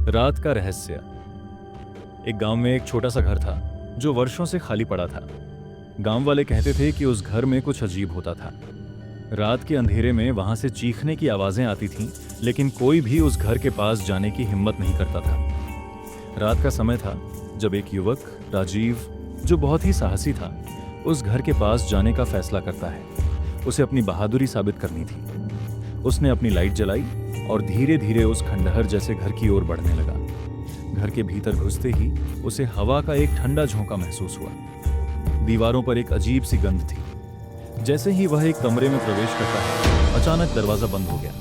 रात का रहस्य। एक गांव में एक छोटा सा घर था जो वर्षों से खाली पड़ा था। गांव वाले कहते थे कि उस घर में कुछ अजीब होता था। रात के अंधेरे में वहां से चीखने की आवाजें आती थीं, लेकिन कोई भी उस घर के पास जाने की हिम्मत नहीं करता था। रात का समय था जब एक युवक राजीव, जो बहुत ही साहसी था, उस घर के पास जाने का फैसला करता है। उसे अपनी बहादुरी साबित करनी थी। उसने अपनी लाइट जलाई और धीरे धीरे उस खंडहर जैसे घर की ओर बढ़ने लगा। घर के भीतर घुसते ही उसे हवा का एक ठंडा झोंका महसूस हुआ। दीवारों पर एक अजीब सी गंध थी। जैसे ही वह एक कमरे में प्रवेश करता है, अचानक दरवाजा बंद हो गया।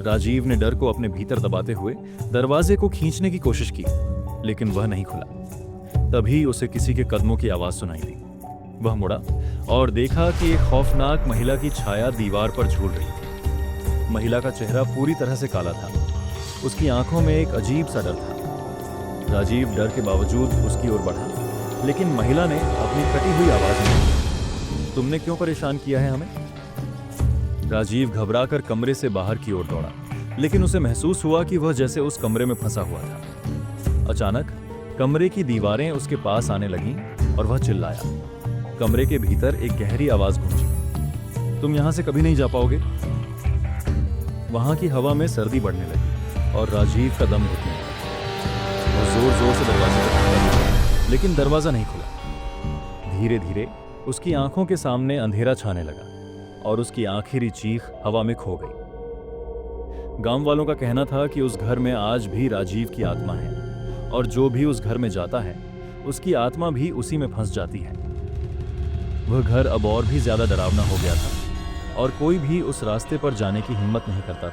राजीव ने डर को अपने भीतर दबाते हुए दरवाजे को खींचने की कोशिश की, लेकिन वह नहीं खुला। तभी उसे किसी के कदमों की आवाज सुनाई दी। वह मुड़ा और देखा कि एक खौफनाक महिला की छाया दीवार पर झूल रही थी। महिला का चेहरा पूरी तरह से काला था। उसकी आंखों में एक अजीब सा डर था। राजीव डर के बावजूद उसकी ओर बढ़ा, लेकिन महिला ने अपनी कटी हुई आवाज में कहा, तुमने क्यों परेशान किया है हमें? राजीव घबराकर कमरे से बाहर की ओर दौड़ा, लेकिन उसे महसूस हुआ कि वह जैसे उस कमरे में फंसा हुआ था। अचानक कमरे की दीवारें उसके पास आने लगीं और वह चिल्लाया। कमरे के भीतर एक गहरी आवाज गूंजी, तुम यहां से कभी नहीं जा पाओगे। वहां की हवा में सर्दी बढ़ने लगी और राजीव का दम घुटने लगा। वह जोर जोर से दरवाजे पर ठुकरा लगा, लेकिन दरवाजा नहीं खुला। धीरे धीरे उसकी आंखों के सामने अंधेरा छाने लगा और उसकी आखिरी चीख हवा में खो गई। गांव वालों का कहना था कि उस घर में आज भी राजीव की आत्मा है और जो भी उस घर में जाता है उसकी आत्मा भी उसी में फंस जाती है। वह घर अब और भी ज्यादा डरावना हो गया था और कोई भी उस रास्ते पर जाने की हिम्मत नहीं करता था।